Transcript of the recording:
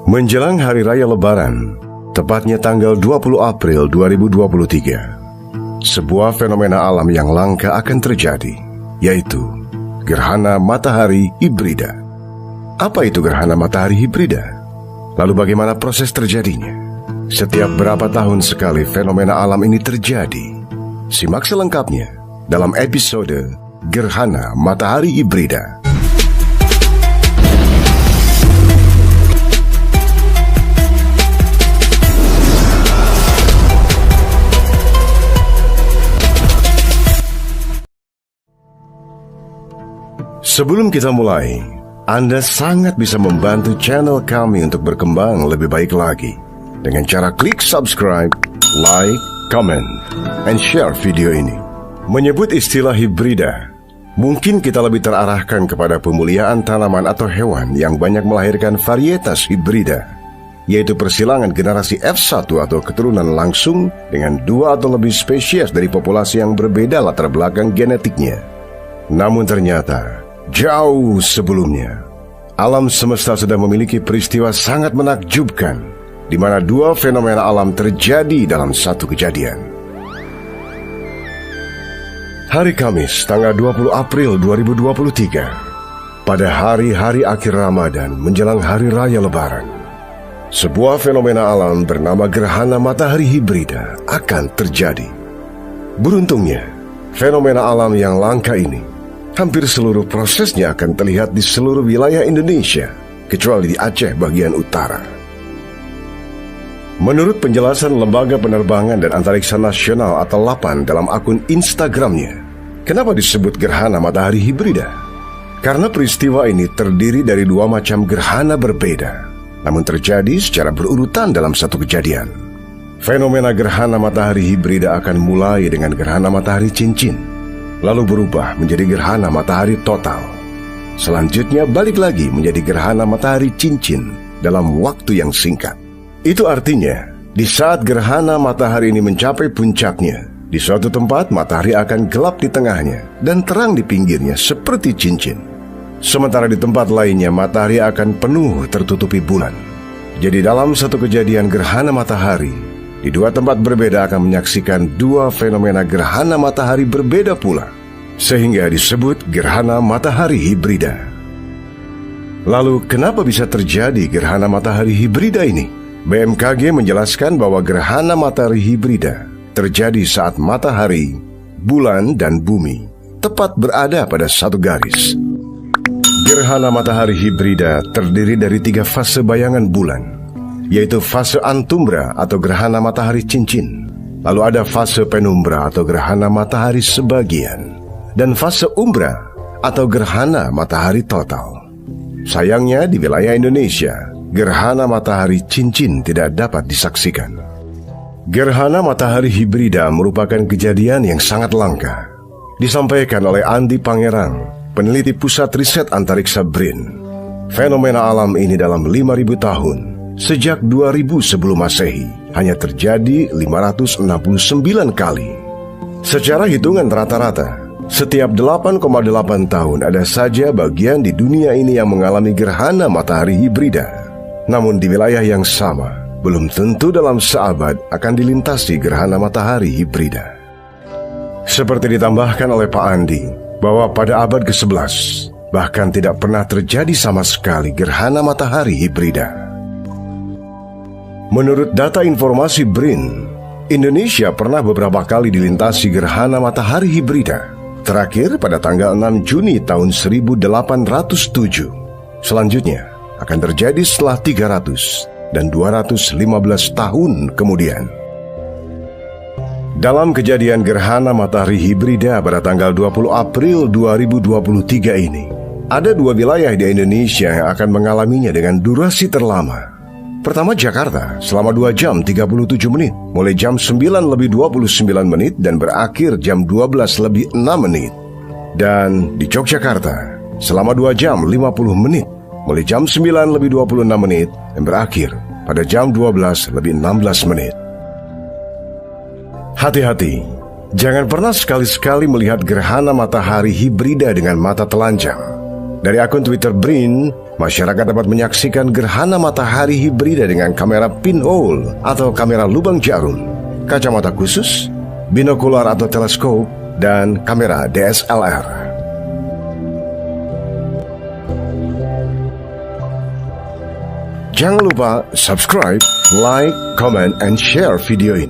Menjelang Hari Raya Lebaran, tepatnya tanggal 20 April 2023, sebuah fenomena alam yang langka akan terjadi, yaitu gerhana matahari hibrida. Apa itu gerhana matahari hibrida? Lalu bagaimana proses terjadinya? Setiap berapa tahun sekali fenomena alam ini terjadi? Simak selengkapnya dalam episode Gerhana Matahari Hibrida. Sebelum kita mulai, Anda sangat bisa membantu channel kami untuk berkembang lebih baik lagi dengan cara klik subscribe, like, comment, and share video ini. Menyebut istilah hibrida, mungkin kita lebih terarahkan kepada pemuliaan tanaman atau hewan yang banyak melahirkan varietas hibrida, yaitu persilangan generasi F1 atau keturunan langsung dengan 2 atau lebih spesies dari populasi yang berbeda latar belakang genetiknya. Namun ternyata, jauh sebelumnya, alam semesta sudah memiliki peristiwa sangat menakjubkan di mana 2 fenomena alam terjadi dalam satu kejadian. Hari Kamis, tanggal 20 April 2023, pada hari-hari akhir Ramadan menjelang Hari Raya Lebaran, sebuah fenomena alam bernama gerhana matahari hibrida akan terjadi. Beruntungnya, fenomena alam yang langka ini hampir seluruh prosesnya akan terlihat di seluruh wilayah Indonesia, kecuali di Aceh bagian utara. Menurut penjelasan Lembaga Penerbangan dan Antariksa Nasional atau LAPAN dalam akun Instagramnya, kenapa disebut gerhana matahari hibrida? Karena peristiwa ini terdiri dari 2 macam gerhana berbeda, namun terjadi secara berurutan dalam satu kejadian. Fenomena gerhana matahari hibrida akan mulai dengan gerhana matahari cincin, lalu berubah menjadi gerhana matahari total. Selanjutnya balik lagi menjadi gerhana matahari cincin dalam waktu yang singkat. Itu artinya, di saat gerhana matahari ini mencapai puncaknya, di suatu tempat matahari akan gelap di tengahnya dan terang di pinggirnya seperti cincin. Sementara di tempat lainnya matahari akan penuh tertutupi bulan. Jadi dalam satu kejadian gerhana matahari, di 2 tempat berbeda akan menyaksikan 2 fenomena gerhana matahari berbeda pula, sehingga disebut gerhana matahari hibrida. Lalu kenapa bisa terjadi gerhana matahari hibrida ini? BMKG menjelaskan bahwa gerhana matahari hibrida terjadi saat matahari, bulan, dan bumi tepat berada pada satu garis. Gerhana matahari hibrida terdiri dari 3 fase bayangan bulan, yaitu fase antumbra atau gerhana matahari cincin, lalu ada fase penumbra atau gerhana matahari sebagian, dan fase umbra atau gerhana matahari total. Sayangnya di wilayah Indonesia, gerhana matahari cincin tidak dapat disaksikan. Gerhana matahari hibrida merupakan kejadian yang sangat langka. Disampaikan oleh Andi Pangerang, peneliti Pusat Riset Antariksa BRIN. Fenomena alam ini dalam 5.000 tahun, sejak 2000 sebelum Masehi, hanya terjadi 569 kali. Secara hitungan rata-rata, setiap 8,8 tahun ada saja bagian di dunia ini yang mengalami gerhana matahari hibrida. Namun di wilayah yang sama, belum tentu dalam seabad akan dilintasi gerhana matahari hibrida. Seperti ditambahkan oleh Pak Andi, bahwa pada abad ke-11, bahkan tidak pernah terjadi sama sekali gerhana matahari hibrida. Menurut data informasi BRIN, Indonesia pernah beberapa kali dilintasi gerhana matahari hibrida. Terakhir pada tanggal 6 Juni tahun 1807. Selanjutnya akan terjadi setelah 300 dan 215 tahun kemudian. Dalam kejadian gerhana matahari hibrida pada tanggal 20 April 2023 ini, ada 2 wilayah di Indonesia yang akan mengalaminya dengan durasi terlama. Pertama, Jakarta selama 2 jam 37 menit, mulai jam 9:29 dan berakhir jam 12:06. Dan di Yogyakarta selama 2 jam 50 menit, mulai jam 9:26 dan berakhir pada jam 12:16. Hati-hati, jangan pernah sekali-sekali melihat gerhana matahari hibrida dengan mata telanjang. Dari akun Twitter BRIN, masyarakat dapat menyaksikan gerhana matahari hibrida dengan kamera pinhole atau kamera lubang jarum, kacamata khusus, binokular atau teleskop, dan kamera DSLR. Jangan lupa subscribe, like, comment, and share video ini.